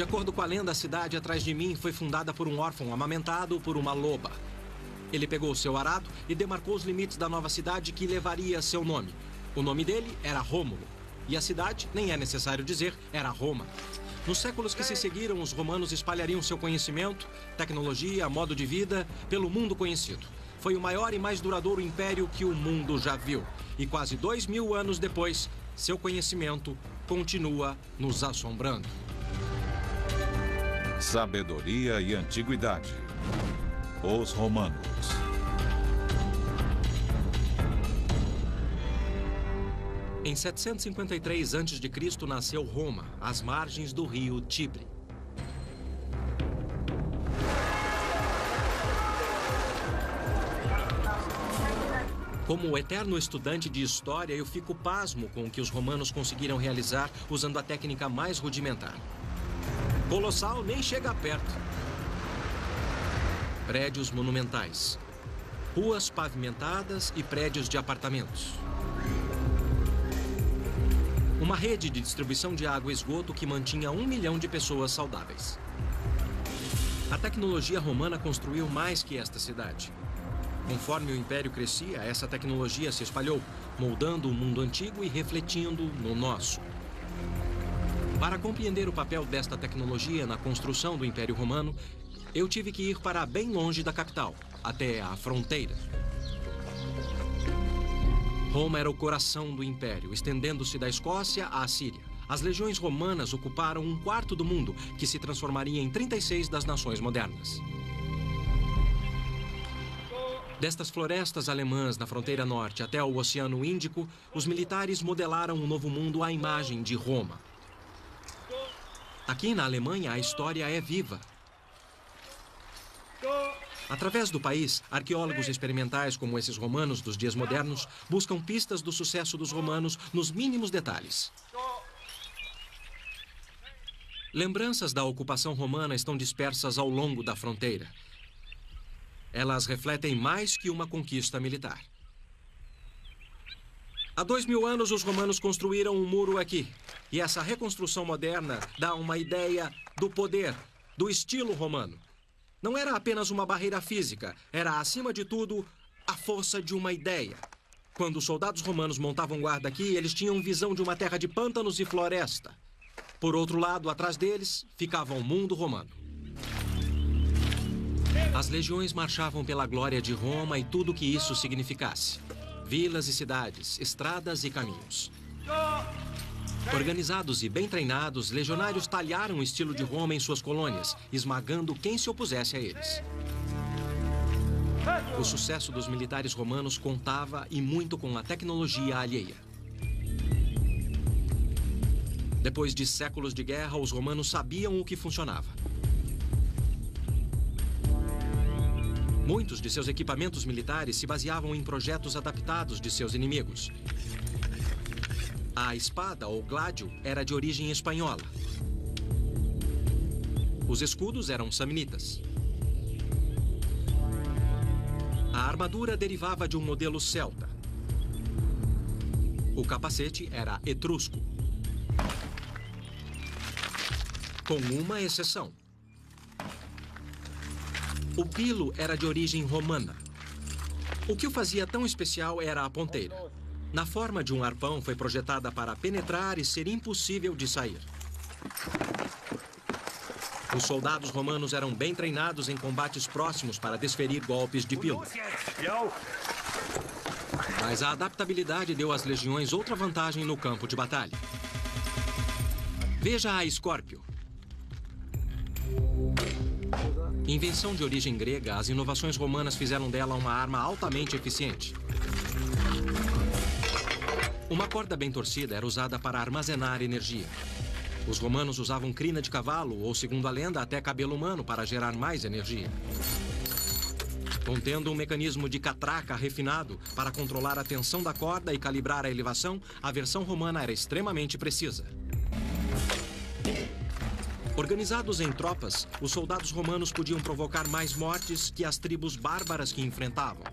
De acordo com a lenda, a cidade atrás de mim foi fundada por um órfão amamentado por uma loba. Ele pegou seu arado e demarcou os limites da nova cidade que levaria seu nome. O nome dele era Rômulo. E a cidade, nem é necessário dizer, era Roma. Nos séculos que se seguiram, os romanos espalhariam seu conhecimento, tecnologia, modo de vida pelo mundo conhecido. Foi o maior e mais duradouro império que o mundo já viu. E quase 2000 anos depois, seu conhecimento continua nos assombrando. Sabedoria e antiguidade. Os romanos. Em 753 a.C. nasceu Roma, às margens do rio Tibre. Como eterno estudante de história, eu fico pasmo com o que os romanos conseguiram realizar usando a técnica mais rudimentar. Colossal nem chega perto. Prédios monumentais, ruas pavimentadas e prédios de apartamentos. Uma rede de distribuição de água e esgoto que mantinha 1 milhão de pessoas saudáveis. A tecnologia romana construiu mais que esta cidade. Conforme o império crescia, essa tecnologia se espalhou, moldando o mundo antigo e refletindo no nosso. Para compreender o papel desta tecnologia na construção do Império Romano, eu tive que ir para bem longe da capital, até a fronteira. Roma era o coração do império, estendendo-se da Escócia à Síria. As legiões romanas ocuparam 1/4 do mundo, que se transformaria em 36 das nações modernas. Destas florestas alemãs na fronteira norte até o Oceano Índico, os militares modelaram um novo mundo à imagem de Roma. Aqui na Alemanha, a história é viva. Através do país, arqueólogos experimentais como esses romanos dos dias modernos buscam pistas do sucesso dos romanos nos mínimos detalhes. Lembranças da ocupação romana estão dispersas ao longo da fronteira. Elas refletem mais que uma conquista militar. Há 2000 anos, os romanos construíram um muro aqui. E essa reconstrução moderna dá uma ideia do poder, do estilo romano. Não era apenas uma barreira física, era, acima de tudo, a força de uma ideia. Quando os soldados romanos montavam guarda aqui, eles tinham visão de uma terra de pântanos e floresta. Por outro lado, atrás deles, ficava o mundo romano. As legiões marchavam pela glória de Roma e tudo o que isso significasse. Vilas e cidades, estradas e caminhos. Organizados e bem treinados, legionários talharam o estilo de Roma em suas colônias, esmagando quem se opusesse a eles. O sucesso dos militares romanos contava e muito com a tecnologia alheia. Depois de séculos de guerra, os romanos sabiam o que funcionava. Muitos de seus equipamentos militares se baseavam em projetos adaptados de seus inimigos. A espada, ou gládio, era de origem espanhola. Os escudos eram samnitas. A armadura derivava de um modelo celta. O capacete era etrusco. Com uma exceção. O pilo era de origem romana. O que o fazia tão especial era a ponteira. Na forma de um arpão, foi projetada para penetrar e ser impossível de sair. Os soldados romanos eram bem treinados em combates próximos para desferir golpes de pilo. Mas a adaptabilidade deu às legiões outra vantagem no campo de batalha. Veja a Escórpio. Invenção de origem grega, as inovações romanas fizeram dela uma arma altamente eficiente. Uma corda bem torcida era usada para armazenar energia. Os romanos usavam crina de cavalo ou, segundo a lenda, até cabelo humano para gerar mais energia. Contendo um mecanismo de catraca refinado para controlar a tensão da corda e calibrar a elevação, a versão romana era extremamente precisa. Organizados em tropas, os soldados romanos podiam provocar mais mortes que as tribos bárbaras que enfrentavam.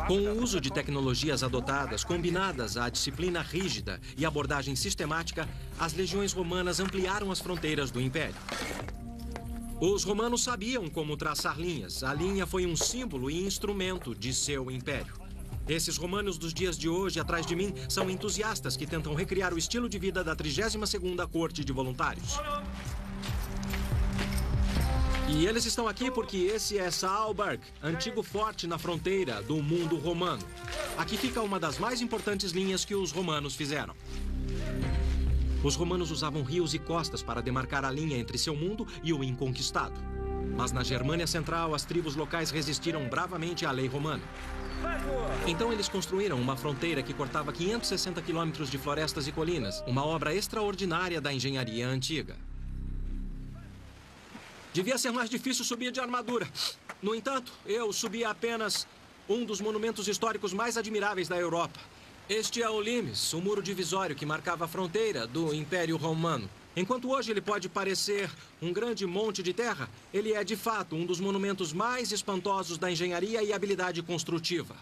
Com o uso de tecnologias adotadas, combinadas à disciplina rígida e abordagem sistemática, as legiões romanas ampliaram as fronteiras do Império. Os romanos sabiam como traçar linhas. A linha foi um símbolo e instrumento de seu império. Esses romanos dos dias de hoje, atrás de mim, são entusiastas que tentam recriar o estilo de vida da 32ª Corte de Voluntários. E eles estão aqui porque esse é Saalburg, antigo forte na fronteira do mundo romano. Aqui fica uma das mais importantes linhas que os romanos fizeram. Os romanos usavam rios e costas para demarcar a linha entre seu mundo e o inconquistado. Mas na Germânia Central, as tribos locais resistiram bravamente à lei romana. Então eles construíram uma fronteira que cortava 560 quilômetros de florestas e colinas, uma obra extraordinária da engenharia antiga. Devia ser mais difícil subir de armadura. No entanto, eu subi apenas um dos monumentos históricos mais admiráveis da Europa. Este é o Limes, o muro divisório que marcava a fronteira do Império Romano. Enquanto hoje ele pode parecer um grande monte de terra, ele é de fato um dos monumentos mais espantosos da engenharia e habilidade construtiva.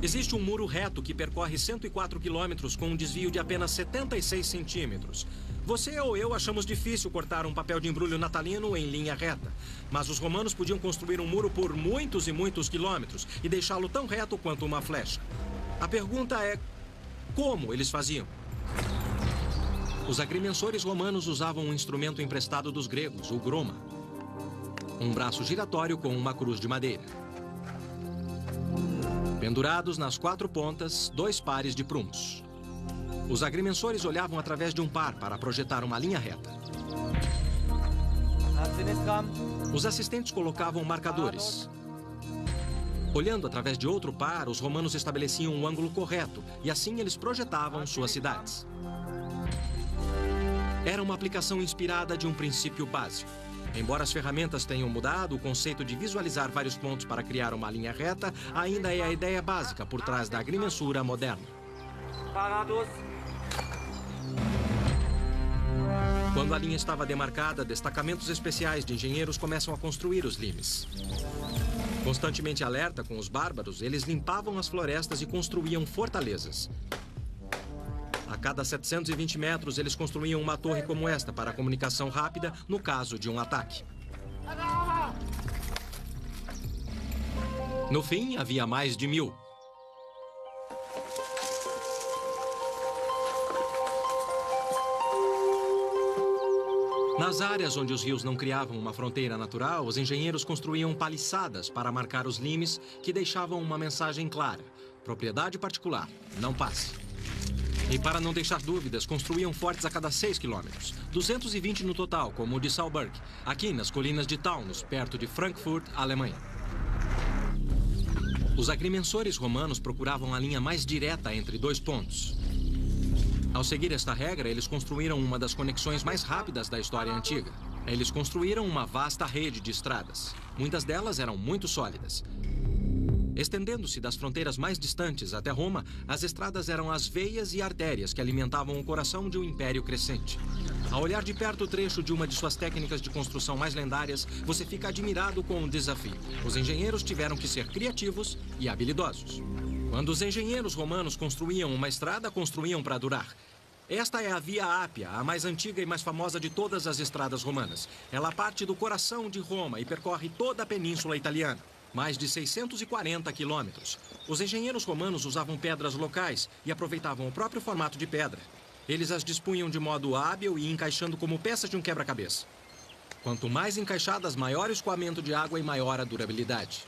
Existe um muro reto que percorre 104 quilômetros com um desvio de apenas 76 centímetros. Você ou eu achamos difícil cortar um papel de embrulho natalino em linha reta. Mas os romanos podiam construir um muro por muitos e muitos quilômetros e deixá-lo tão reto quanto uma flecha. A pergunta é, como eles faziam? Os agrimensores romanos usavam um instrumento emprestado dos gregos, o groma. Um braço giratório com uma cruz de madeira. Pendurados nas 4 pontas, 2 pares de prumos. Os agrimensores olhavam através de um par para projetar uma linha reta. Os assistentes colocavam marcadores. Olhando através de outro par, os romanos estabeleciam um ângulo correto e assim eles projetavam suas cidades. Era uma aplicação inspirada de um princípio básico. Embora as ferramentas tenham mudado, o conceito de visualizar vários pontos para criar uma linha reta ainda é a ideia básica por trás da agrimensura moderna. Quando a linha estava demarcada, destacamentos especiais de engenheiros começam a construir os limes. Constantemente alerta com os bárbaros, eles limpavam as florestas e construíam fortalezas. A cada 720 metros, eles construíam uma torre como esta para a comunicação rápida no caso de um ataque. No fim, havia mais de 1000. Nas áreas onde os rios não criavam uma fronteira natural, os engenheiros construíam paliçadas para marcar os limes que deixavam uma mensagem clara. Propriedade particular, não passe. E para não deixar dúvidas, construíam fortes a cada 6 quilômetros. 220 no total, como o de Saalburg, aqui nas colinas de Taunus, perto de Frankfurt, Alemanha. Os agrimensores romanos procuravam a linha mais direta entre 2 pontos. Ao seguir esta regra, eles construíram uma das conexões mais rápidas da história antiga. Eles construíram uma vasta rede de estradas. Muitas delas eram muito sólidas. Estendendo-se das fronteiras mais distantes até Roma, as estradas eram as veias e artérias que alimentavam o coração de um império crescente. Ao olhar de perto o trecho de uma de suas técnicas de construção mais lendárias, você fica admirado com o desafio. Os engenheiros tiveram que ser criativos e habilidosos. Quando os engenheiros romanos construíam uma estrada, construíam para durar. Esta é a Via Ápia, a mais antiga e mais famosa de todas as estradas romanas. Ela parte do coração de Roma e percorre toda a península italiana. Mais de 640 quilômetros. Os engenheiros romanos usavam pedras locais e aproveitavam o próprio formato de pedra. Eles as dispunham de modo hábil e encaixando como peças de um quebra-cabeça. Quanto mais encaixadas, maior o escoamento de água e maior a durabilidade.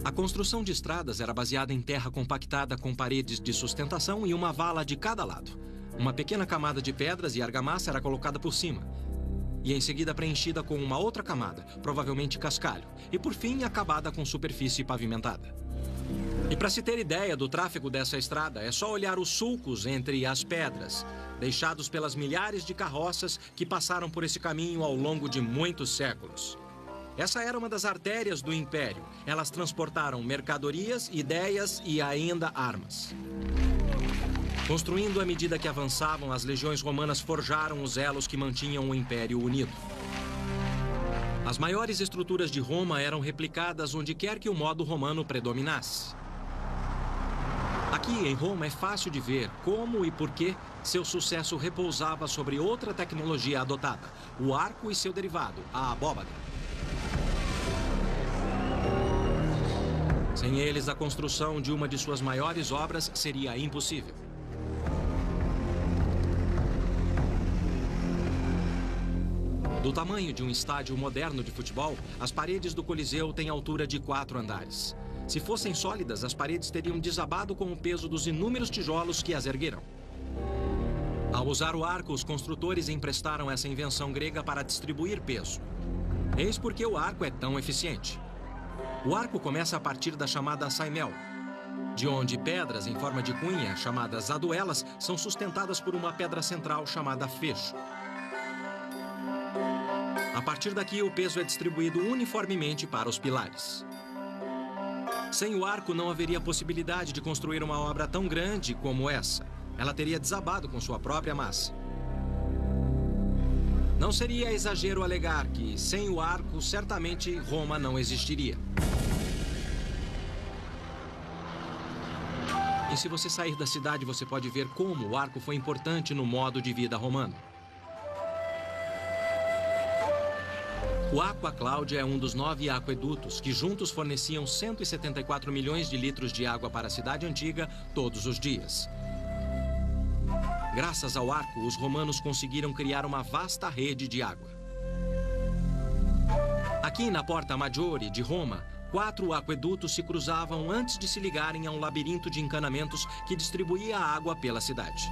A construção de estradas era baseada em terra compactada com paredes de sustentação e uma vala de cada lado. Uma pequena camada de pedras e argamassa era colocada por cima. E em seguida preenchida com uma outra camada, provavelmente cascalho. E por fim, acabada com superfície pavimentada. E para se ter ideia do tráfego dessa estrada, é só olhar os sulcos entre as pedras, deixados pelas milhares de carroças que passaram por esse caminho ao longo de muitos séculos. Essa era uma das artérias do Império. Elas transportaram mercadorias, ideias e ainda armas. Construindo à medida que avançavam, as legiões romanas forjaram os elos que mantinham o Império unido. As maiores estruturas de Roma eram replicadas onde quer que o modo romano predominasse. Aqui em Roma é fácil de ver como e por que seu sucesso repousava sobre outra tecnologia adotada, o arco e seu derivado, a abóbada. Sem eles, a construção de uma de suas maiores obras seria impossível. Do tamanho de um estádio moderno de futebol, as paredes do Coliseu têm altura de 4 andares. Se fossem sólidas, as paredes teriam desabado com o peso dos inúmeros tijolos que as ergueram. Ao usar o arco, os construtores emprestaram essa invenção grega para distribuir peso. Eis porque o arco é tão eficiente. O arco começa a partir da chamada saimel, de onde pedras em forma de cunha, chamadas aduelas, são sustentadas por uma pedra central chamada fecho. A partir daqui, o peso é distribuído uniformemente para os pilares. Sem o arco, não haveria possibilidade de construir uma obra tão grande como essa. Ela teria desabado com sua própria massa. Não seria exagero alegar que, sem o arco, certamente Roma não existiria. E se você sair da cidade, você pode ver como o arco foi importante no modo de vida romano. O Aqua Claudia é um dos 9 aquedutos que juntos forneciam 174 milhões de litros de água para a cidade antiga todos os dias. Graças ao arco, os romanos conseguiram criar uma vasta rede de água. Aqui na Porta Maggiore de Roma, 4 aquedutos se cruzavam antes de se ligarem a um labirinto de encanamentos que distribuía a água pela cidade.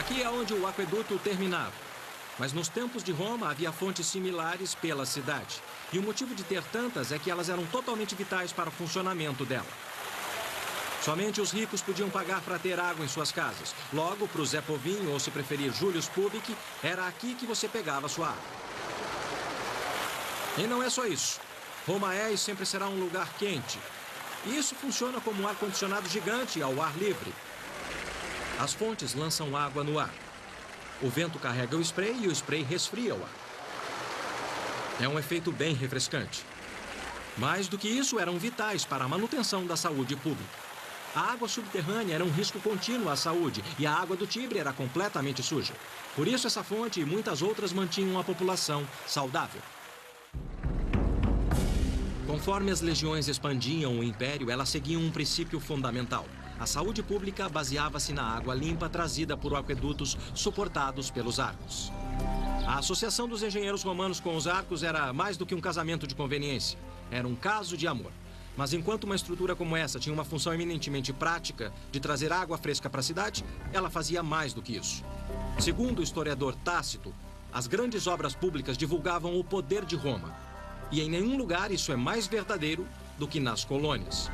Aqui é onde o aqueduto terminava. Mas nos tempos de Roma havia fontes similares pela cidade. E o motivo de ter tantas é que elas eram totalmente vitais para o funcionamento dela. Somente os ricos podiam pagar para ter água em suas casas. Logo, para o Zé Povinho, ou se preferir Julius Public, era aqui que você pegava sua água. E não é só isso. Roma é e sempre será um lugar quente. E isso funciona como um ar-condicionado gigante ao ar livre. As fontes lançam água no ar. O vento carrega o spray e o spray resfria o ar. É um efeito bem refrescante. Mais do que isso, eram vitais para a manutenção da saúde pública. A água subterrânea era um risco contínuo à saúde e a água do Tibre era completamente suja. Por isso, essa fonte e muitas outras mantinham a população saudável. Conforme as legiões expandiam o império, elas seguiam um princípio fundamental. A saúde pública baseava-se na água limpa trazida por aquedutos suportados pelos arcos. A associação dos engenheiros romanos com os arcos era mais do que um casamento de conveniência. Era um caso de amor. Mas enquanto uma estrutura como essa tinha uma função eminentemente prática de trazer água fresca para a cidade, ela fazia mais do que isso. Segundo o historiador Tácito, as grandes obras públicas divulgavam o poder de Roma. E em nenhum lugar isso é mais verdadeiro do que nas colônias.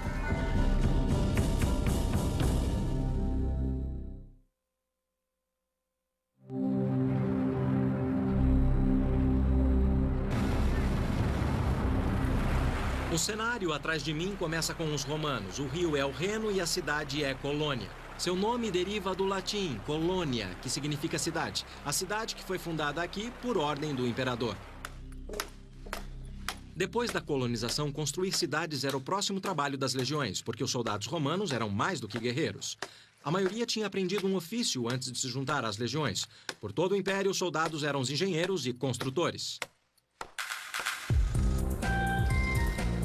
O cenário atrás de mim começa com os romanos. O rio é o Reno e a cidade é Colônia. Seu nome deriva do latim, Colônia, que significa cidade. A cidade que foi fundada aqui por ordem do imperador. Depois da colonização, construir cidades era o próximo trabalho das legiões, porque os soldados romanos eram mais do que guerreiros. A maioria tinha aprendido um ofício antes de se juntar às legiões. Por todo o império, os soldados eram os engenheiros e construtores.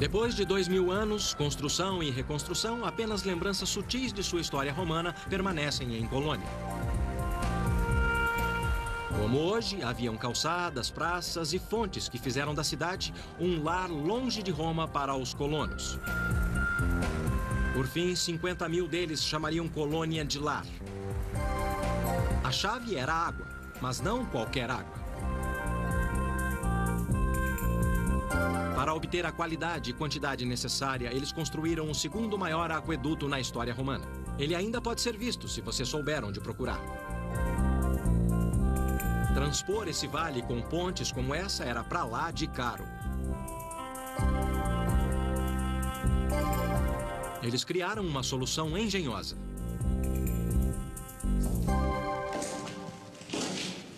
Depois de 2000 anos, construção e reconstrução, apenas lembranças sutis de sua história romana permanecem em Colônia. Como hoje, haviam calçadas, praças e fontes que fizeram da cidade um lar longe de Roma para os colonos. Por fim, 50 mil deles chamariam Colônia de lar. A chave era a água, mas não qualquer água. Para obter a qualidade e quantidade necessária, eles construíram o segundo maior aqueduto na história romana. Ele ainda pode ser visto se você souber onde procurar. Transpor esse vale com pontes como essa era pra lá de caro. Eles criaram uma solução engenhosa.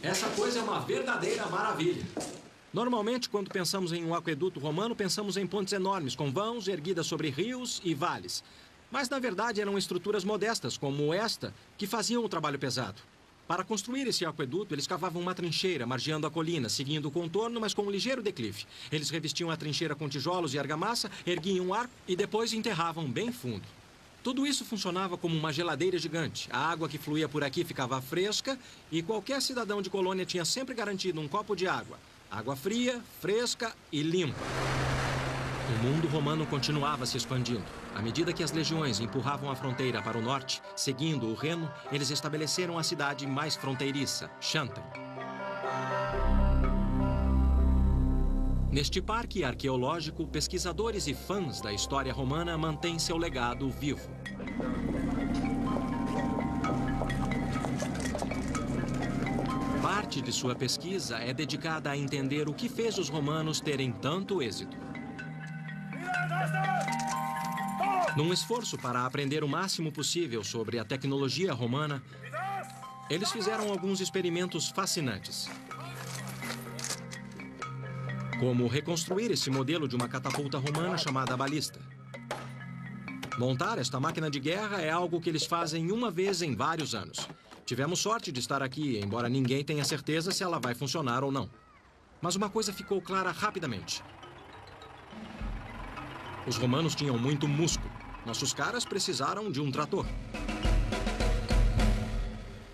Essa coisa é uma verdadeira maravilha. Normalmente, quando pensamos em um aqueduto romano, pensamos em pontes enormes, com vãos erguidas sobre rios e vales. Mas, na verdade, eram estruturas modestas, como esta, que faziam o trabalho pesado. Para construir esse aqueduto, eles cavavam uma trincheira, margeando a colina, seguindo o contorno, mas com um ligeiro declive. Eles revestiam a trincheira com tijolos e argamassa, erguiam um arco e depois enterravam bem fundo. Tudo isso funcionava como uma geladeira gigante. A água que fluía por aqui ficava fresca e qualquer cidadão de colônia tinha sempre garantido um copo de água. Água fria, fresca e limpa. O mundo romano continuava se expandindo. À medida que as legiões empurravam a fronteira para o norte, seguindo o Reno, eles estabeleceram a cidade mais fronteiriça, Xanten. Neste parque arqueológico, pesquisadores e fãs da história romana mantêm seu legado vivo. Parte de sua pesquisa é dedicada a entender o que fez os romanos terem tanto êxito. Num esforço para aprender o máximo possível sobre a tecnologia romana, eles fizeram alguns experimentos fascinantes. Como reconstruir esse modelo de uma catapulta romana chamada balista. Montar esta máquina de guerra é algo que eles fazem uma vez em vários anos. Tivemos sorte de estar aqui, embora ninguém tenha certeza se ela vai funcionar ou não. Mas uma coisa ficou clara rapidamente. Os romanos tinham muito músculo. Nossos caras precisaram de um trator.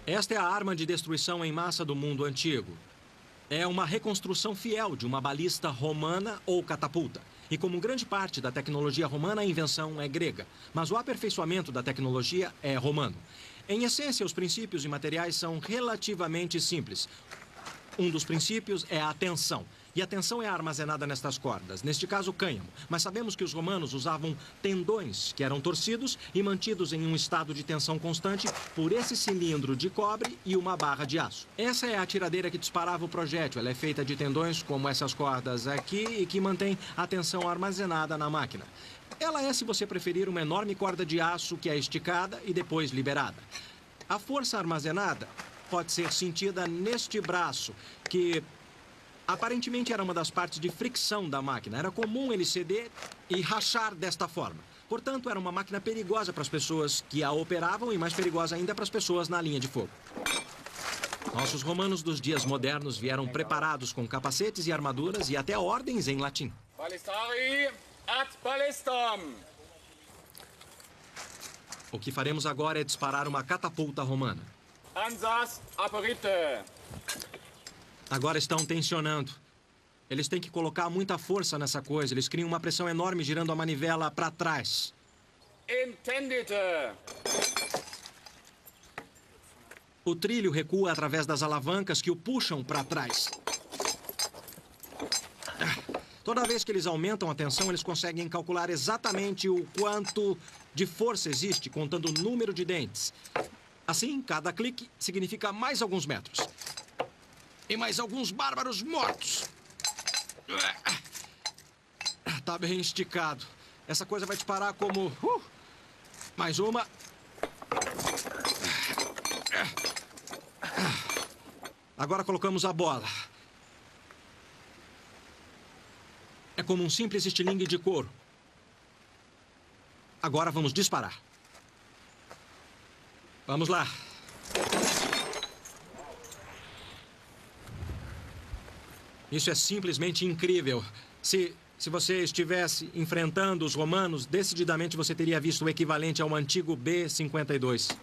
Esta é a arma de destruição em massa do mundo antigo. É uma reconstrução fiel de uma balista romana ou catapulta. E como grande parte da tecnologia romana, a invenção é grega. Mas o aperfeiçoamento da tecnologia é romano. Em essência, os princípios e materiais são relativamente simples. Um dos princípios é a tensão. E a tensão é armazenada nestas cordas, neste caso cânhamo. Mas sabemos que os romanos usavam tendões que eram torcidos e mantidos em um estado de tensão constante por esse cilindro de cobre e uma barra de aço. Essa é a tiradeira que disparava o projétil. Ela é feita de tendões como essas cordas aqui e que mantém a tensão armazenada na máquina. Ela é, se você preferir, uma enorme corda de aço que é esticada e depois liberada. A força armazenada pode ser sentida neste braço, que aparentemente era uma das partes de fricção da máquina. Era comum ele ceder e rachar desta forma. Portanto, era uma máquina perigosa para as pessoas que a operavam e mais perigosa ainda para as pessoas na linha de fogo. Nossos romanos dos dias modernos vieram preparados com capacetes e armaduras e até ordens em latim. Ballistari ad ballistam. O que faremos agora é disparar uma catapulta romana. Ansas aperite. Agora estão tensionando. Eles têm que colocar muita força nessa coisa. Eles criam uma pressão enorme girando a manivela para trás. Intendite. O trilho recua através das alavancas que o puxam para trás. Toda vez que eles aumentam a tensão, eles conseguem calcular exatamente o quanto de força existe, contando o número de dentes. Assim, cada clique significa mais alguns metros. E mais alguns bárbaros mortos. Tá bem esticado. Essa coisa vai disparar como... Mais uma. Agora colocamos a bola. É como um simples estilingue de couro. Agora vamos disparar. Vamos lá. Isso é simplesmente incrível. Se você estivesse enfrentando os romanos, decididamente você teria visto o equivalente ao antigo B-52.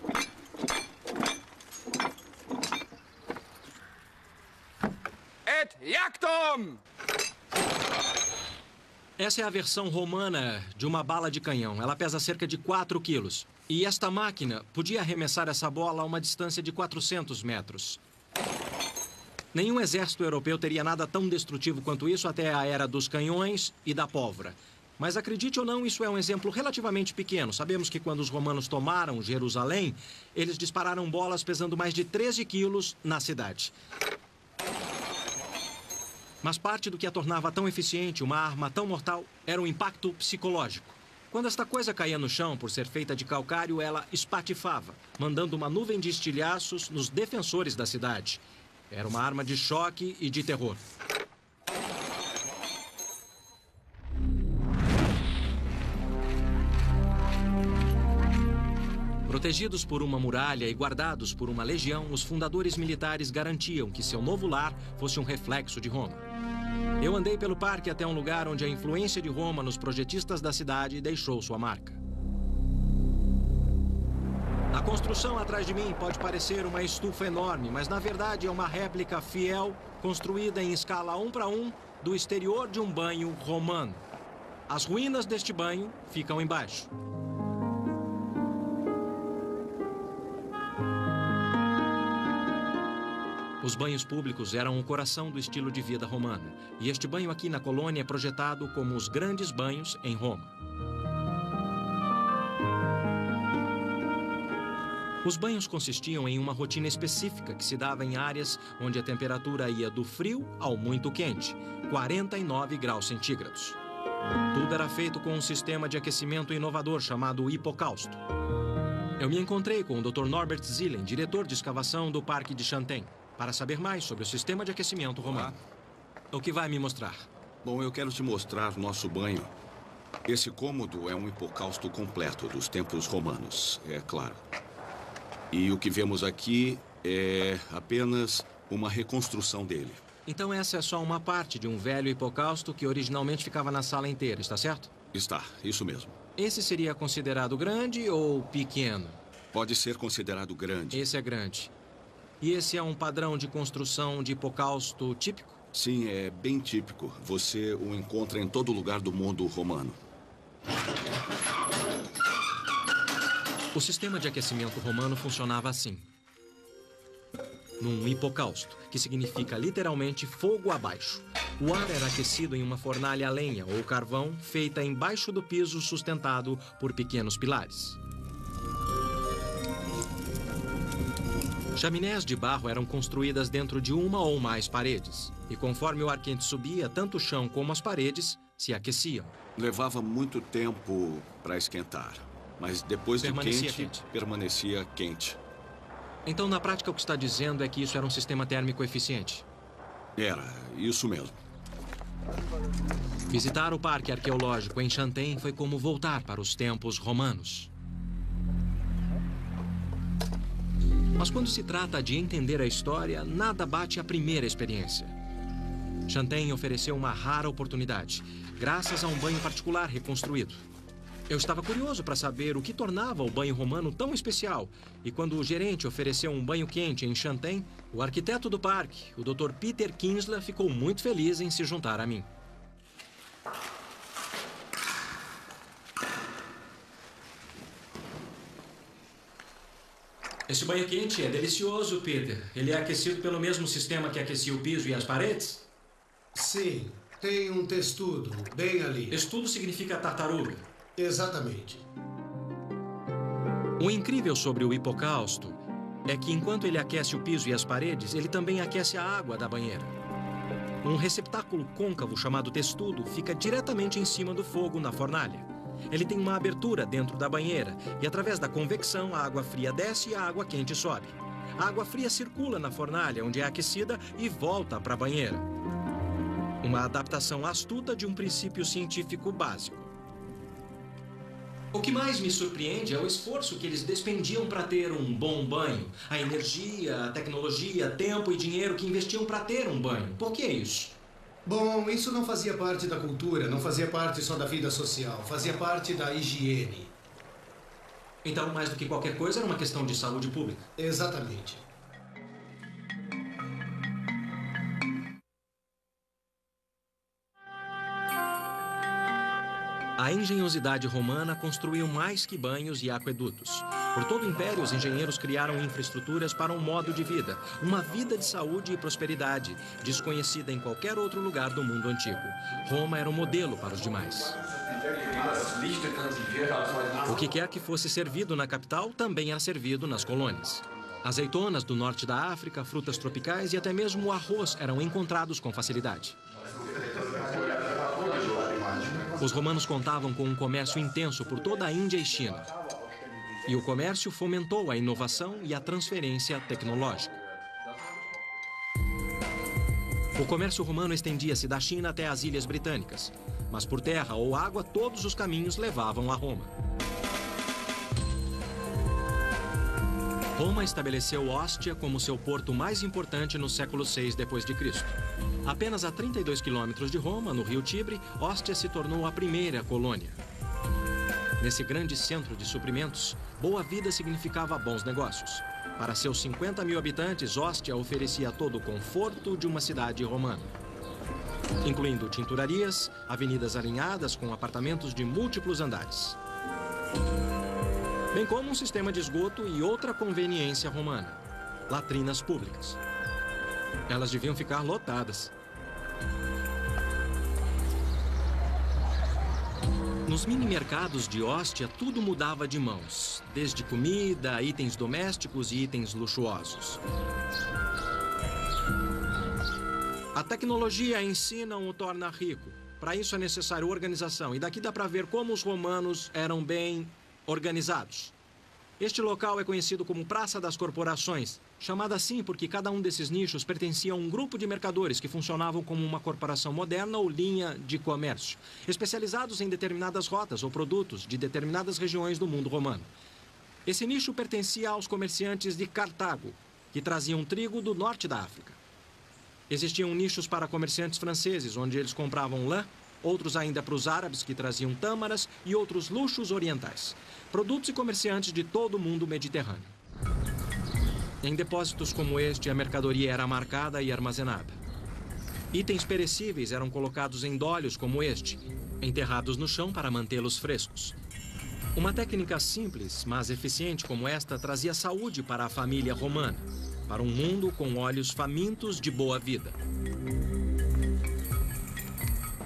Et jactum! Essa é a versão romana de uma bala de canhão. Ela pesa cerca de 4 quilos. E esta máquina podia arremessar essa bola a uma distância de 400 metros. Nenhum exército europeu teria nada tão destrutivo quanto isso até a era dos canhões e da pólvora. Mas acredite ou não, isso é um exemplo relativamente pequeno. Sabemos que quando os romanos tomaram Jerusalém, eles dispararam bolas pesando mais de 13 quilos na cidade. Mas parte do que a tornava tão eficiente, uma arma tão mortal, era o impacto psicológico. Quando esta coisa caía no chão, por ser feita de calcário, ela espatifava, mandando uma nuvem de estilhaços nos defensores da cidade. Era uma arma de choque e de terror. Protegidos por uma muralha e guardados por uma legião, os fundadores militares garantiam que seu novo lar fosse um reflexo de Roma. Eu andei pelo parque até um lugar onde a influência de Roma nos projetistas da cidade deixou sua marca. A construção atrás de mim pode parecer uma estufa enorme, mas na verdade é uma réplica fiel, construída em escala 1:1, do exterior de um banho romano. As ruínas deste banho ficam embaixo. Os banhos públicos eram o coração do estilo de vida romano, e este banho aqui na colônia é projetado como os grandes banhos em Roma. Os banhos consistiam em uma rotina específica que se dava em áreas onde a temperatura ia do frio ao muito quente, 49 graus centígrados. Tudo era feito com um sistema de aquecimento inovador chamado hipocausto. Eu me encontrei com o Dr. Norbert Zillen, diretor de escavação do Parque de Chantein, para saber mais sobre o sistema de aquecimento romano. O que vai me mostrar? Bom, eu quero te mostrar nosso banho. Esse cômodo é um hipocausto completo dos tempos romanos, é claro. E o que vemos aqui é apenas uma reconstrução dele. Então essa é só uma parte de um velho hipocausto que originalmente ficava na sala inteira, está certo? Está, isso mesmo. Esse seria considerado grande ou pequeno? Pode ser considerado grande. Esse é grande. E esse é um padrão de construção de hipocausto típico? Sim, é bem típico. Você o encontra em todo lugar do mundo romano. O sistema de aquecimento romano funcionava assim. Num hipocausto, que significa literalmente fogo abaixo. O ar era aquecido em uma fornalha a lenha ou carvão feita embaixo do piso sustentado por pequenos pilares. Chaminés de barro eram construídas dentro de uma ou mais paredes. E conforme o ar quente subia, tanto o chão como as paredes se aqueciam. Levava muito tempo para esquentar. Mas depois de quente, permanecia quente. Então, na prática, o que está dizendo é que isso era um sistema térmico eficiente? Era, isso mesmo. Visitar o Parque Arqueológico em Chantein foi como voltar para os tempos romanos. Mas quando se trata de entender a história, nada bate a primeira experiência. Chantein ofereceu uma rara oportunidade, graças a um banho particular reconstruído. Eu estava curioso para saber o que tornava o banho romano tão especial. E quando o gerente ofereceu um banho quente em Chantein, o arquiteto do parque, o Dr. Peter Kinsler, ficou muito feliz em se juntar a mim. Esse banho quente é delicioso, Peter. Ele é aquecido pelo mesmo sistema que aquecia o piso e as paredes? Sim, tem um testudo bem ali. Testudo significa tartaruga. Exatamente. O incrível sobre o hipocausto é que enquanto ele aquece o piso e as paredes, ele também aquece a água da banheira. Um receptáculo côncavo chamado testudo fica diretamente em cima do fogo na fornalha. Ele tem uma abertura dentro da banheira e, através da convecção, a água fria desce e a água quente sobe. A água fria circula na fornalha, onde é aquecida, e volta para a banheira. Uma adaptação astuta de um princípio científico básico. O que mais me surpreende é o esforço que eles despendiam para ter um bom banho. A energia, a tecnologia, tempo e dinheiro que investiam para ter um banho. Por que isso? Bom, isso não fazia parte da cultura, não fazia parte só da vida social, fazia parte da higiene. Então, mais do que qualquer coisa, era uma questão de saúde pública. Exatamente. A engenhosidade romana construiu mais que banhos e aquedutos. Por todo o império, os engenheiros criaram infraestruturas para um modo de vida, uma vida de saúde e prosperidade, desconhecida em qualquer outro lugar do mundo antigo. Roma era um modelo para os demais. O que quer que fosse servido na capital também era servido nas colônias. Azeitonas do norte da África, frutas tropicais e até mesmo o arroz eram encontrados com facilidade. Os romanos contavam com um comércio intenso por toda a Índia e China. E o comércio fomentou a inovação e a transferência tecnológica. O comércio romano estendia-se da China até as Ilhas Britânicas, mas por terra ou água todos os caminhos levavam a Roma. Roma estabeleceu Ostia como seu porto mais importante no século VI d.C. Apenas a 32 quilômetros de Roma, no rio Tibre, Ostia se tornou a primeira colônia. Nesse grande centro de suprimentos, boa vida significava bons negócios. Para seus 50 mil habitantes, Ostia oferecia todo o conforto de uma cidade romana, incluindo tinturarias, avenidas alinhadas com apartamentos de múltiplos andares, bem como um sistema de esgoto e outra conveniência romana: latrinas públicas. Elas deviam ficar lotadas. Nos mini-mercados de Ostia, tudo mudava de mãos, desde comida, itens domésticos e itens luxuosos. A tecnologia em si não o torna rico. Para isso é necessário organização, e daqui dá para ver como os romanos eram bem organizados. Este local é conhecido como Praça das Corporações, chamada assim porque cada um desses nichos pertencia a um grupo de mercadores que funcionavam como uma corporação moderna ou linha de comércio, especializados em determinadas rotas ou produtos de determinadas regiões do mundo romano. Esse nicho pertencia aos comerciantes de Cartago, que traziam trigo do norte da África. Existiam nichos para comerciantes franceses, onde eles compravam lã, outros ainda para os árabes, que traziam tâmaras, e outros luxos orientais. Produtos e comerciantes de todo o mundo mediterrâneo. Em depósitos como este, a mercadoria era marcada e armazenada. Itens perecíveis eram colocados em dolhos como este, enterrados no chão para mantê-los frescos. Uma técnica simples, mas eficiente como esta, trazia saúde para a família romana, para um mundo com olhos famintos de boa vida.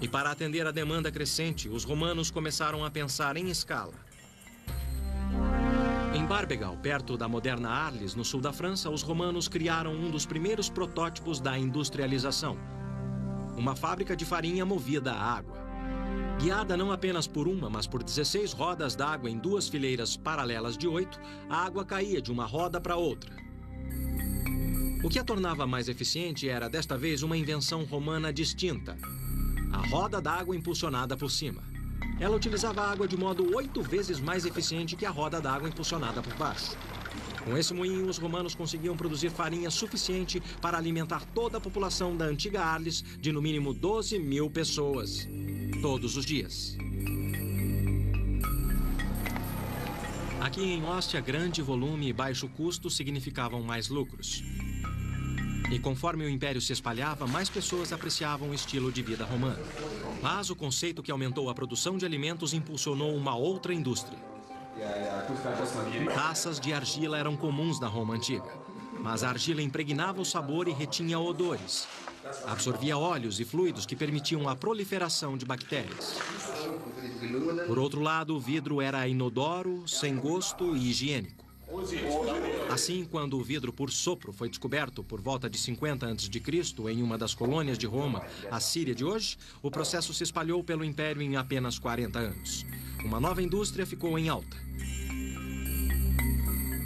E para atender a demanda crescente, os romanos começaram a pensar em escala. Em Barbegal, perto da moderna Arles, no sul da França, os romanos criaram um dos primeiros protótipos da industrialização: uma fábrica de farinha movida a água. Guiada não apenas por uma, mas por 16 rodas d'água em duas fileiras paralelas de 8, a água caía de uma roda para outra. O que a tornava mais eficiente era, desta vez, uma invenção romana distinta: a roda d'água impulsionada por cima. Ela utilizava a água de modo 8 vezes mais eficiente que a roda d'água impulsionada por baixo. Com esse moinho, os romanos conseguiam produzir farinha suficiente para alimentar toda a população da antiga Arles, de no mínimo 12 mil pessoas, todos os dias. Aqui em Ostia, grande volume e baixo custo significavam mais lucros. E conforme o império se espalhava, mais pessoas apreciavam o estilo de vida romano. Mas o conceito que aumentou a produção de alimentos impulsionou uma outra indústria. Taças de argila eram comuns na Roma antiga, mas a argila impregnava o sabor e retinha odores. Absorvia óleos e fluidos que permitiam a proliferação de bactérias. Por outro lado, o vidro era inodoro, sem gosto e higiênico. Assim, quando o vidro por sopro foi descoberto por volta de 50 a.C. em uma das colônias de Roma, a Síria de hoje, o processo se espalhou pelo império em apenas 40 anos. Uma nova indústria ficou em alta.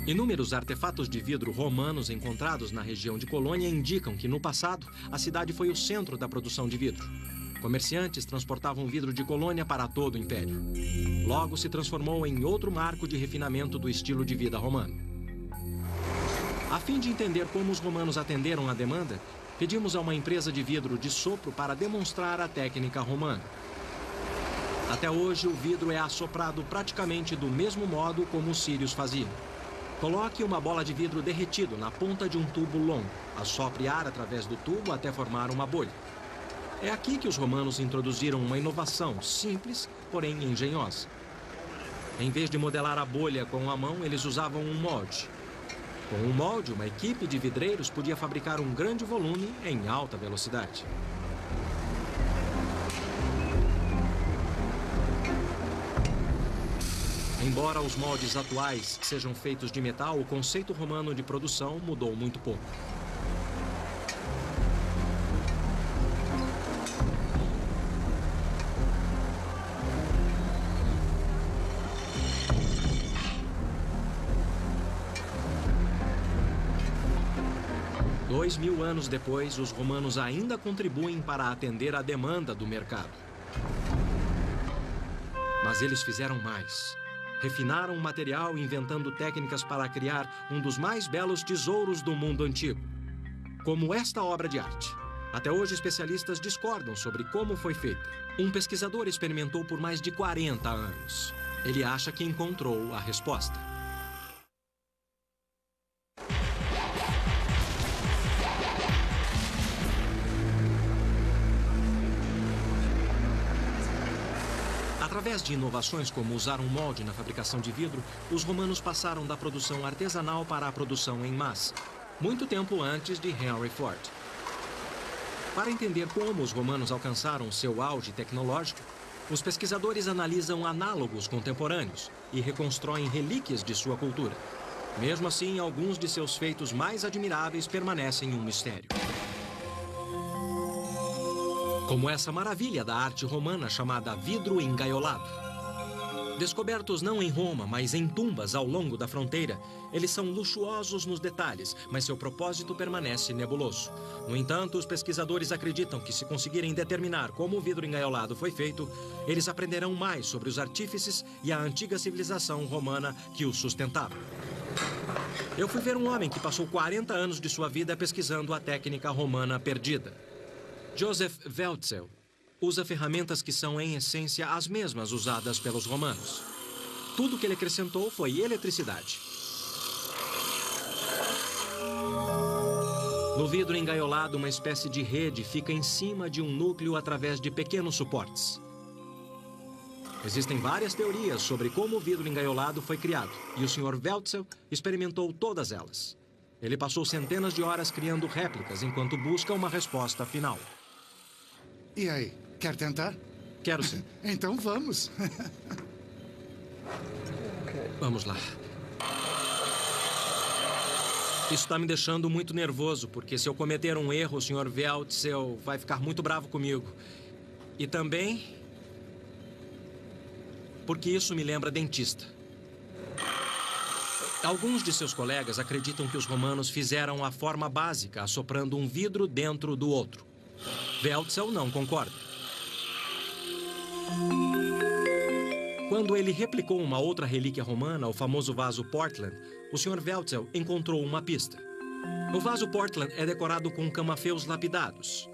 Inúmeros artefatos de vidro romanos encontrados na região de Colônia indicam que, no passado, a cidade foi o centro da produção de vidro. Comerciantes transportavam vidro de Colônia para todo o império. Logo se transformou em outro marco de refinamento do estilo de vida romano. A fim de entender como os romanos atenderam à demanda, pedimos a uma empresa de vidro de sopro para demonstrar a técnica romana. Até hoje, o vidro é assoprado praticamente do mesmo modo como os sírios faziam. Coloque uma bola de vidro derretido na ponta de um tubo longo. Assopre ar através do tubo até formar uma bolha. É aqui que os romanos introduziram uma inovação simples, porém engenhosa. Em vez de modelar a bolha com a mão, eles usavam um molde. Com um molde, uma equipe de vidreiros podia fabricar um grande volume em alta velocidade. Embora os moldes atuais sejam feitos de metal, o conceito romano de produção mudou muito pouco. 2000 anos depois, os romanos ainda contribuem para atender a demanda do mercado. Mas eles fizeram mais. Refinaram o material, inventando técnicas para criar um dos mais belos tesouros do mundo antigo, como esta obra de arte. Até hoje, especialistas discordam sobre como foi feita. Um pesquisador experimentou por mais de 40 anos. Ele acha que encontrou a resposta. Através de inovações como usar um molde na fabricação de vidro, os romanos passaram da produção artesanal para a produção em massa, muito tempo antes de Henry Ford. Para entender como os romanos alcançaram seu auge tecnológico, os pesquisadores analisam análogos contemporâneos e reconstroem relíquias de sua cultura. Mesmo assim, alguns de seus feitos mais admiráveis permanecem um mistério. Como essa maravilha da arte romana chamada vidro engaiolado. Descobertos não em Roma, mas em tumbas ao longo da fronteira, eles são luxuosos nos detalhes, mas seu propósito permanece nebuloso. No entanto, os pesquisadores acreditam que, se conseguirem determinar como o vidro engaiolado foi feito, eles aprenderão mais sobre os artífices e a antiga civilização romana que o sustentava. Eu fui ver um homem que passou 40 anos de sua vida pesquisando a técnica romana perdida. Joseph Weltzel usa ferramentas que são, em essência, as mesmas usadas pelos romanos. Tudo que ele acrescentou foi eletricidade. No vidro engaiolado, uma espécie de rede fica em cima de um núcleo através de pequenos suportes. Existem várias teorias sobre como o vidro engaiolado foi criado, e o Sr. Weltzel experimentou todas elas. Ele passou centenas de horas criando réplicas enquanto busca uma resposta final. E aí, quer tentar? Quero sim. Então vamos. Vamos lá. Isso está me deixando muito nervoso, porque se eu cometer um erro, o Sr. Weltzel vai ficar muito bravo comigo. E também porque isso me lembra dentista. Alguns de seus colegas acreditam que os romanos fizeram a forma básica, assoprando um vidro dentro do outro. Weltzel não concorda. Quando ele replicou uma outra relíquia romana, o famoso vaso Portland, o Sr. Weltzel encontrou uma pista. O vaso Portland é decorado com camafeus lapidados.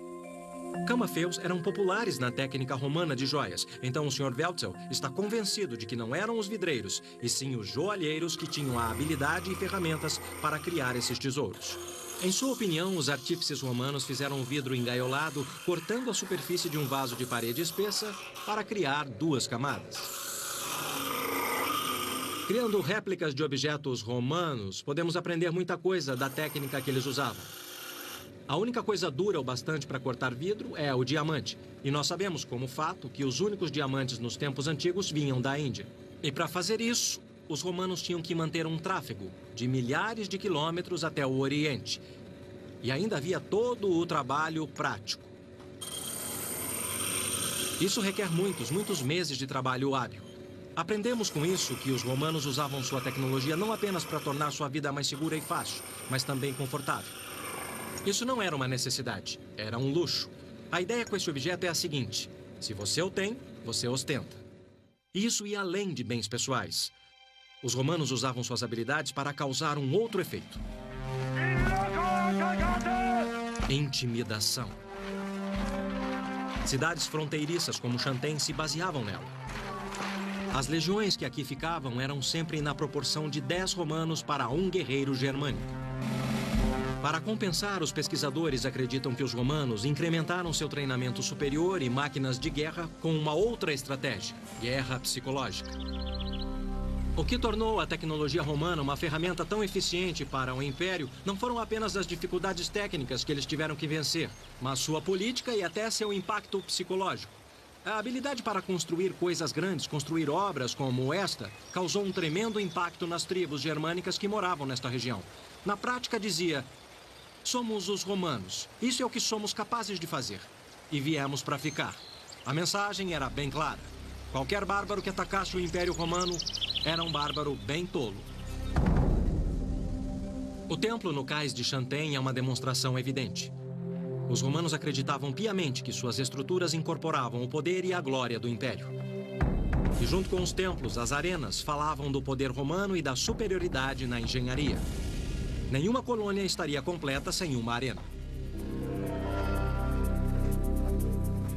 Camafeus eram populares na técnica romana de joias, então o Sr. Weltzel está convencido de que não eram os vidreiros, e sim os joalheiros que tinham a habilidade e ferramentas para criar esses tesouros. Em sua opinião, os artífices romanos fizeram o vidro engaiolado, cortando a superfície de um vaso de parede espessa para criar duas camadas. Criando réplicas de objetos romanos, podemos aprender muita coisa da técnica que eles usavam. A única coisa dura o bastante para cortar vidro é o diamante. E nós sabemos, como fato, que os únicos diamantes nos tempos antigos vinham da Índia. E para fazer isso, os romanos tinham que manter um tráfego de milhares de quilômetros até o Oriente. E ainda havia todo o trabalho prático. Isso requer muitos meses de trabalho hábil. Aprendemos com isso que os romanos usavam sua tecnologia não apenas para tornar sua vida mais segura e fácil, mas também confortável. Isso não era uma necessidade, era um luxo. A ideia com esse objeto é a seguinte: se você o tem, você ostenta. Isso ia além de bens pessoais. Os romanos usavam suas habilidades para causar um outro efeito. Intimidação. Cidades fronteiriças como Xanten se baseavam nela. As legiões que aqui ficavam eram sempre na proporção de 10 romanos para 1 guerreiro germânico. Para compensar, os pesquisadores acreditam que os romanos incrementaram seu treinamento superior e máquinas de guerra com uma outra estratégia: guerra psicológica. O que tornou a tecnologia romana uma ferramenta tão eficiente para o Império não foram apenas as dificuldades técnicas que eles tiveram que vencer, mas sua política e até seu impacto psicológico. A habilidade para construir coisas grandes, construir obras como esta, causou um tremendo impacto nas tribos germânicas que moravam nesta região. Na prática, dizia: somos os romanos, isso é o que somos capazes de fazer. E viemos para ficar. A mensagem era bem clara. Qualquer bárbaro que atacasse o Império Romano era um bárbaro bem tolo. O templo no cais de Chanten é uma demonstração evidente. Os romanos acreditavam piamente que suas estruturas incorporavam o poder e a glória do império. E junto com os templos, as arenas falavam do poder romano e da superioridade na engenharia. Nenhuma colônia estaria completa sem uma arena.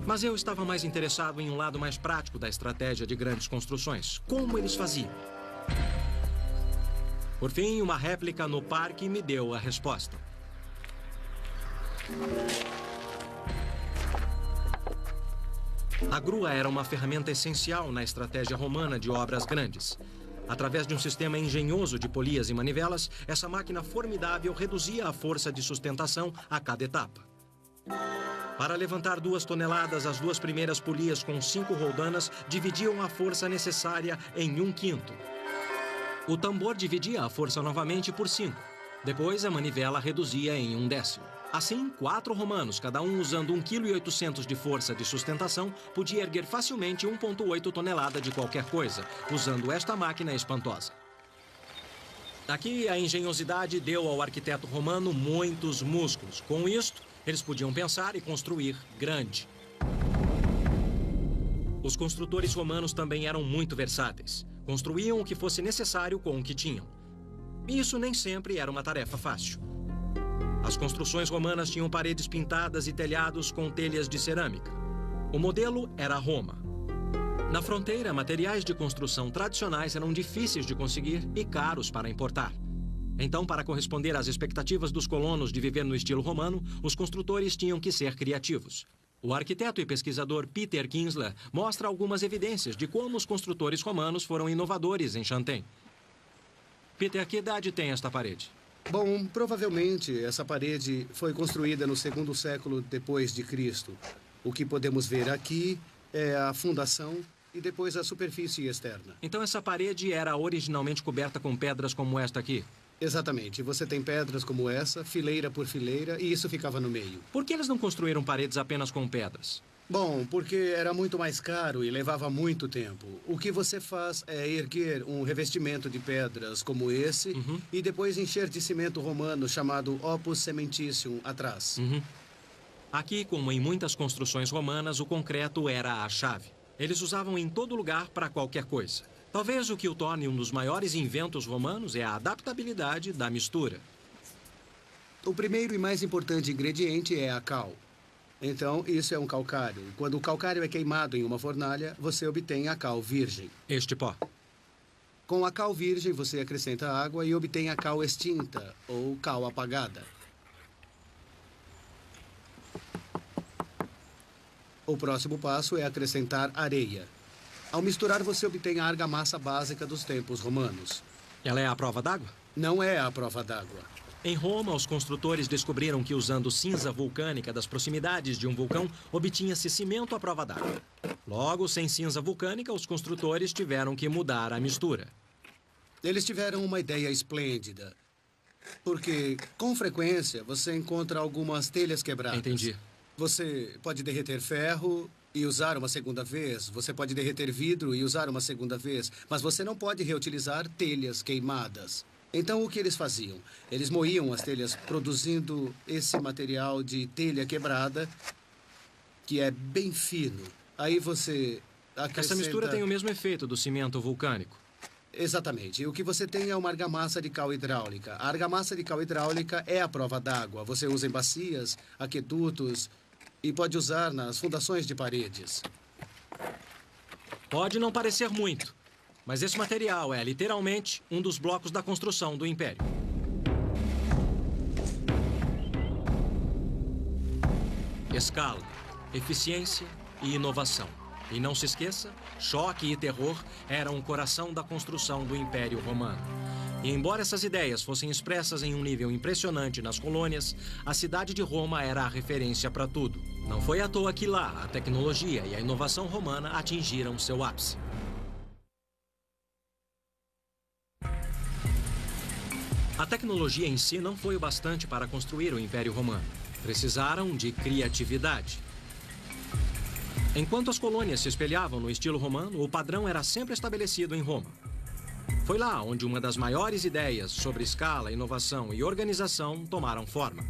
Mas eu estava mais interessado em um lado mais prático da estratégia de grandes construções. Como eles faziam? Por fim, uma réplica no parque me deu a resposta. A grua era uma ferramenta essencial na estratégia romana de obras grandes. Através de um sistema engenhoso de polias e manivelas, essa máquina formidável reduzia a força de sustentação a cada etapa. Para levantar 2 toneladas, as 2 primeiras polias com 5 roldanas dividiam a força necessária em 1/5. O tambor dividia a força novamente por 5. Depois, a manivela reduzia em 1/10. Assim, 4 romanos, cada um usando 1,8 kg de força de sustentação, podia erguer facilmente 1,8 tonelada de qualquer coisa, usando esta máquina espantosa. Aqui, a engenhosidade deu ao arquiteto romano muitos músculos. Com isto, eles podiam pensar e construir grande. Os construtores romanos também eram muito versáteis. Construíam o que fosse necessário com o que tinham. E isso nem sempre era uma tarefa fácil. As construções romanas tinham paredes pintadas e telhados com telhas de cerâmica. O modelo era Roma. Na fronteira, materiais de construção tradicionais eram difíceis de conseguir e caros para importar. Então, para corresponder às expectativas dos colonos de viver no estilo romano, os construtores tinham que ser criativos. O arquiteto e pesquisador Peter Kinsler mostra algumas evidências de como os construtores romanos foram inovadores em Chanten. Peter, que idade tem esta parede? Bom, provavelmente essa parede foi construída no 2º século depois de Cristo. O que podemos ver aqui é a fundação e depois a superfície externa. Então essa parede era originalmente coberta com pedras como esta aqui? Exatamente. Você tem pedras como essa, fileira por fileira, e isso ficava no meio. Por que eles não construíram paredes apenas com pedras? Bom, porque era muito mais caro e levava muito tempo. O que você faz é erguer um revestimento de pedras como esse e depois encher de cimento romano chamado opus cementitium atrás. Aqui, como em muitas construções romanas, o concreto era a chave. Eles usavam em todo lugar para qualquer coisa. Talvez o que o torne um dos maiores inventos romanos é a adaptabilidade da mistura. O primeiro e mais importante ingrediente é a cal. Então, isso é um calcário. Quando o calcário é queimado em uma fornalha, você obtém a cal virgem. Este pó. Com a cal virgem, você acrescenta água e obtém a cal extinta, ou cal apagada. O próximo passo é acrescentar areia. Ao misturar, você obtém a argamassa básica dos tempos romanos. Ela é a prova d'água? Não é a prova d'água. Em Roma, os construtores descobriram que usando cinza vulcânica das proximidades de um vulcão, obtinha-se cimento à prova d'água. Logo, sem cinza vulcânica, os construtores tiveram que mudar a mistura. Eles tiveram uma ideia esplêndida. Porque, com frequência, você encontra algumas telhas quebradas. Entendi. Você pode derreter ferro e usar uma segunda vez. Você pode derreter vidro e usar uma segunda vez. Mas você não pode reutilizar telhas queimadas. Então, o que eles faziam? Eles moíam as telhas produzindo esse material de telha quebrada, que é bem fino. Aí você acrescenta... Essa mistura tem o mesmo efeito do cimento vulcânico. Exatamente. O que você tem é uma argamassa de cal hidráulica. A argamassa de cal hidráulica é a prova d'água. Você usa em bacias, aquedutos e pode usar nas fundações de paredes. Pode não parecer muito, mas esse material é, literalmente, um dos blocos da construção do Império. Escala, eficiência e inovação. E não se esqueça, choque e terror eram o coração da construção do Império Romano. E embora essas ideias fossem expressas em um nível impressionante nas colônias, a cidade de Roma era a referência para tudo. Não foi à toa que lá a tecnologia e a inovação romana atingiram seu ápice. A tecnologia em si não foi o bastante para construir o Império Romano. Precisaram de criatividade. Enquanto as colônias se espelhavam no estilo romano, o padrão era sempre estabelecido em Roma. Foi lá onde uma das maiores ideias sobre escala, inovação e organização tomaram forma.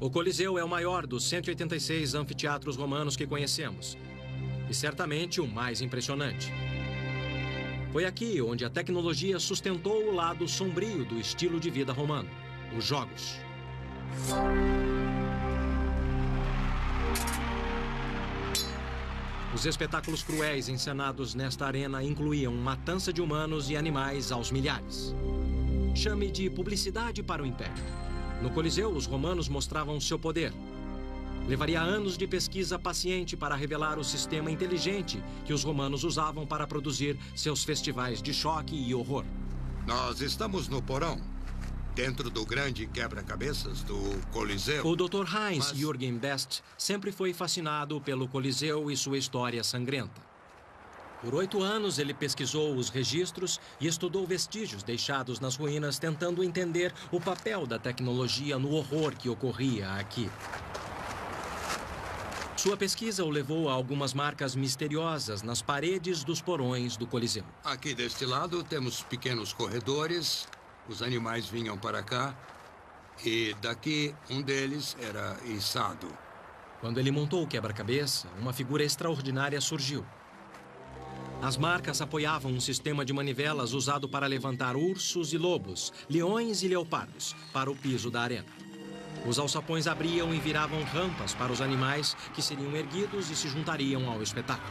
O Coliseu é o maior dos 186 anfiteatros romanos que conhecemos. E certamente o mais impressionante. Foi aqui onde a tecnologia sustentou o lado sombrio do estilo de vida romano, os jogos. Os espetáculos cruéis encenados nesta arena incluíam matança de humanos e animais aos milhares. Chame de publicidade para o Império. No Coliseu, os romanos mostravam seu poder. Levaria anos de pesquisa paciente para revelar o sistema inteligente que os romanos usavam para produzir seus festivais de choque e horror. Nós estamos no porão, dentro do grande quebra-cabeças do Coliseu. O Dr. Heinz Jürgen Best sempre foi fascinado pelo Coliseu e sua história sangrenta. Por 8 anos, ele pesquisou os registros e estudou vestígios deixados nas ruínas, tentando entender o papel da tecnologia no horror que ocorria aqui. Sua pesquisa o levou a algumas marcas misteriosas nas paredes dos porões do Coliseu. Aqui deste lado temos pequenos corredores. Os animais vinham para cá. E daqui, um deles era içado. Quando ele montou o quebra-cabeça, uma figura extraordinária surgiu. As marcas apoiavam um sistema de manivelas usado para levantar ursos e lobos, leões e leopardos para o piso da arena. Os alçapões abriam e viravam rampas para os animais que seriam erguidos e se juntariam ao espetáculo.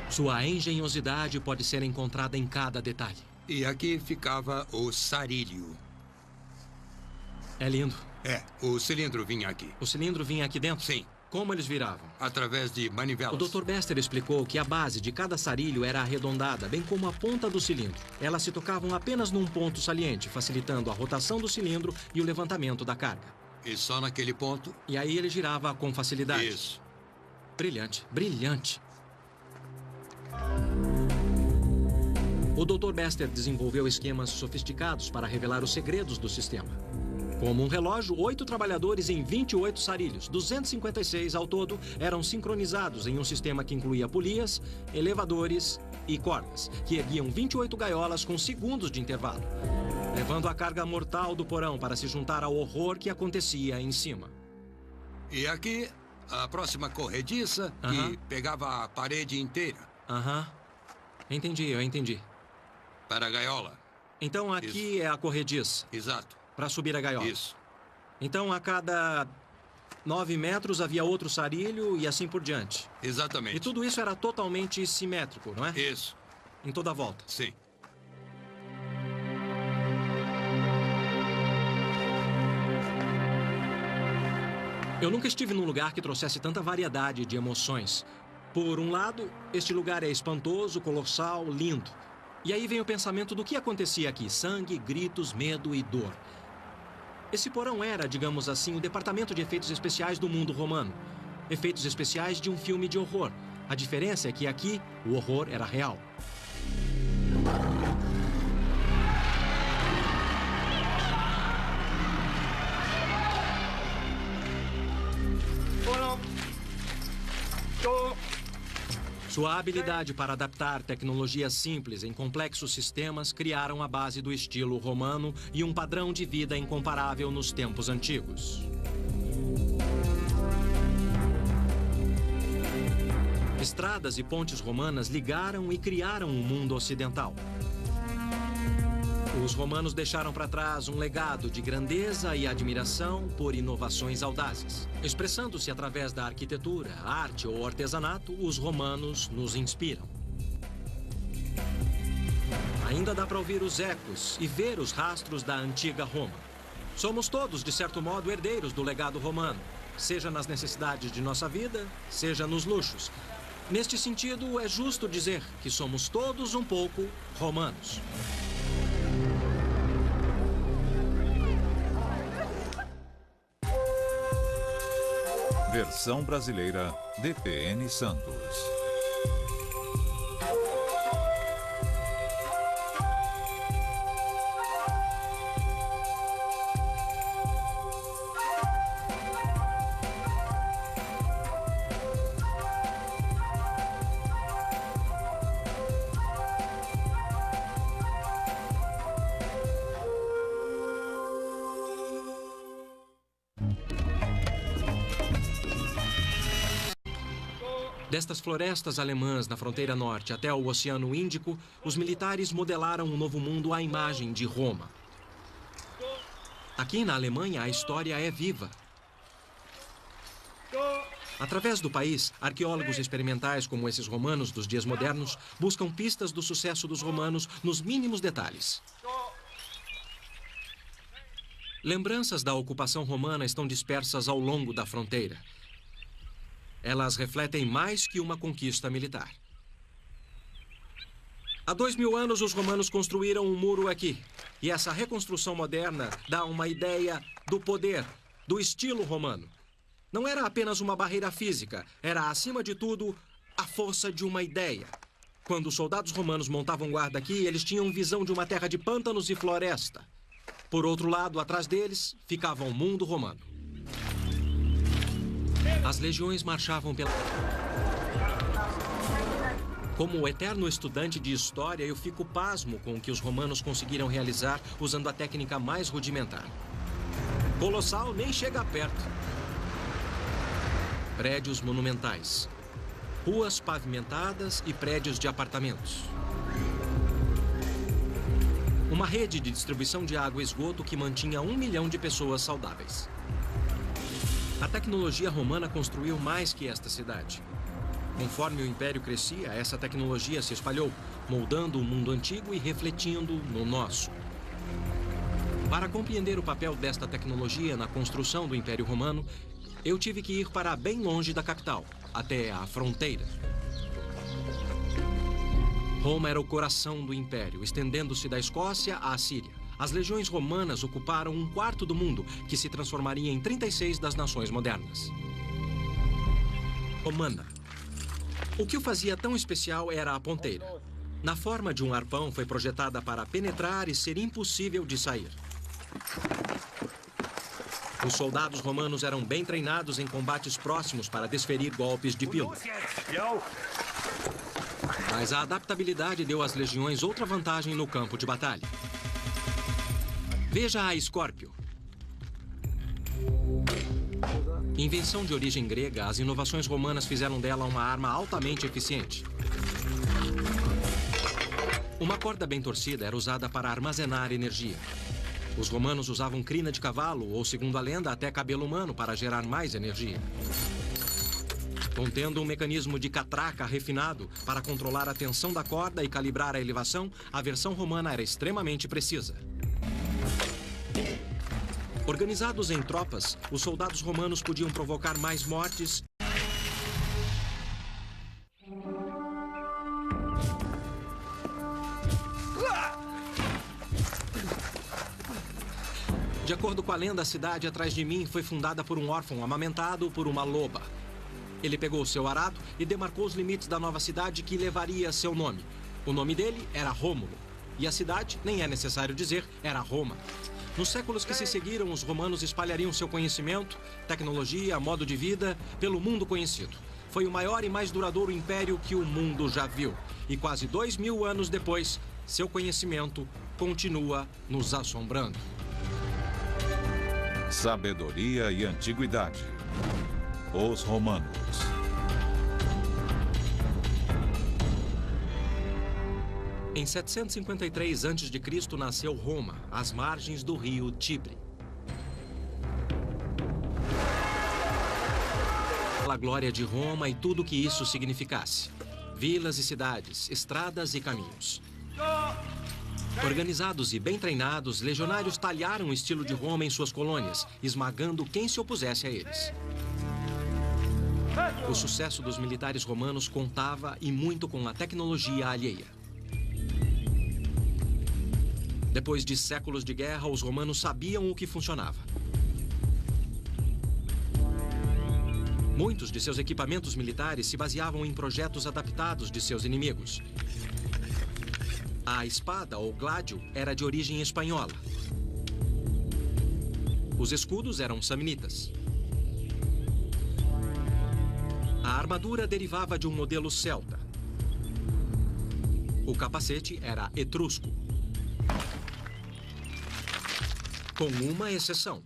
Sua engenhosidade pode ser encontrada em cada detalhe. E aqui ficava o sarílio. É lindo. É, o cilindro vinha aqui. O cilindro vinha aqui dentro? Sim. Como eles viravam? Através de manivelas. O Dr. Bester explicou que a base de cada sarilho era arredondada, bem como a ponta do cilindro. Elas se tocavam apenas num ponto saliente, facilitando a rotação do cilindro e o levantamento da carga. E só naquele ponto? E aí ele girava com facilidade. Isso. Brilhante, brilhante. O Dr. Bester desenvolveu esquemas sofisticados para revelar os segredos do sistema. Como um relógio, 8 trabalhadores em 28 sarilhos, 256 ao todo, eram sincronizados em um sistema que incluía polias, elevadores e cordas, que erguiam 28 gaiolas com segundos de intervalo, levando a carga mortal do porão para se juntar ao horror que acontecia em cima. E aqui, a próxima corrediça, que pegava a parede inteira. Entendi, eu entendi. Para a gaiola. Então aqui Isso. é a corrediça. Exato. Para subir a gaiola. Isso. Então, a cada 9 metros havia outro sarilho e assim por diante. Exatamente. E tudo isso era totalmente simétrico, não é? Isso. Em toda a volta. Sim. Eu nunca estive num lugar que trouxesse tanta variedade de emoções. Por um lado, este lugar é espantoso, colossal, lindo. E aí vem o pensamento do que acontecia aqui. Sangue, gritos, medo e dor. Esse porão era, digamos assim, o departamento de efeitos especiais do mundo romano. Efeitos especiais de um filme de horror. A diferença é que aqui, o horror era real. Sua habilidade para adaptar tecnologias simples em complexos sistemas criaram a base do estilo romano e um padrão de vida incomparável nos tempos antigos. Estradas e pontes romanas ligaram e criaram o mundo ocidental. Os romanos deixaram para trás um legado de grandeza e admiração por inovações audazes. Expressando-se através da arquitetura, arte ou artesanato, os romanos nos inspiram. Ainda dá para ouvir os ecos e ver os rastros da antiga Roma. Somos todos, de certo modo, herdeiros do legado romano, seja nas necessidades de nossa vida, seja nos luxos. Neste sentido, é justo dizer que somos todos um pouco romanos. Versão brasileira, DPN Santos. Destas florestas alemãs na fronteira norte até o Oceano Índico, os militares modelaram um novo mundo à imagem de Roma. Aqui na Alemanha, a história é viva. Através do país, arqueólogos experimentais como esses romanos dos dias modernos buscam pistas do sucesso dos romanos nos mínimos detalhes. Lembranças da ocupação romana estão dispersas ao longo da fronteira. Elas refletem mais que uma conquista militar. Há 2000 anos, os romanos construíram um muro aqui. E essa reconstrução moderna dá uma ideia do poder, do estilo romano. Não era apenas uma barreira física, era, acima de tudo, a força de uma ideia. Quando os soldados romanos montavam guarda aqui, eles tinham visão de uma terra de pântanos e floresta. Por outro lado, atrás deles, ficava o mundo romano. As legiões marchavam pela... Como eterno estudante de história, eu fico pasmo com o que os romanos conseguiram realizar usando a técnica mais rudimentar. Colossal nem chega perto. Prédios monumentais, ruas pavimentadas e prédios de apartamentos. Uma rede de distribuição de água e esgoto que mantinha 1 milhão de pessoas saudáveis. A tecnologia romana construiu mais que esta cidade. Conforme o império crescia, essa tecnologia se espalhou, moldando o mundo antigo e refletindo no nosso. Para compreender o papel desta tecnologia na construção do Império Romano, eu tive que ir para bem longe da capital, até a fronteira. Roma era o coração do império, estendendo-se da Escócia à Síria. As legiões romanas ocuparam 1/4 do mundo, que se transformaria em 36 das nações modernas. Romana. O que o fazia tão especial era a ponteira. Na forma de um arpão, foi projetada para penetrar e ser impossível de sair. Os soldados romanos eram bem treinados em combates próximos para desferir golpes de pílula. Mas a adaptabilidade deu às legiões outra vantagem no campo de batalha. Veja a Scorpio. Invenção de origem grega, as inovações romanas fizeram dela uma arma altamente eficiente. Uma corda bem torcida era usada para armazenar energia. Os romanos usavam crina de cavalo ou, segundo a lenda, até cabelo humano para gerar mais energia. Contendo um mecanismo de catraca refinado para controlar a tensão da corda e calibrar a elevação, a versão romana era extremamente precisa. Organizados em tropas, os soldados romanos podiam provocar mais mortes De acordo com a lenda, a cidade atrás de mim foi fundada por um órfão amamentado por uma loba. Ele pegou seu arado e demarcou os limites da nova cidade que levaria seu nome. O nome dele era Rômulo. E a cidade, nem é necessário dizer, era Roma. Nos séculos que se seguiram, os romanos espalhariam seu conhecimento, tecnologia, modo de vida pelo mundo conhecido. Foi o maior e mais duradouro império que o mundo já viu. E quase 2000 anos depois, seu conhecimento continua nos assombrando. Sabedoria e antiguidade. Os romanos. Em 753 a.C. nasceu Roma, às margens do rio Tibre. A glória de Roma e tudo o que isso significasse. Vilas e cidades, estradas e caminhos. Organizados e bem treinados, legionários talharam o estilo de Roma em suas colônias, esmagando quem se opusesse a eles. O sucesso dos militares romanos contava e muito com a tecnologia alheia. Depois de séculos de guerra, os romanos sabiam o que funcionava. Muitos de seus equipamentos militares se baseavam em projetos adaptados de seus inimigos. A espada, ou gládio, era de origem espanhola. Os escudos eram samnitas. A armadura derivava de um modelo celta. O capacete era etrusco. Com uma exceção.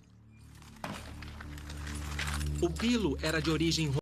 O pilo era de origem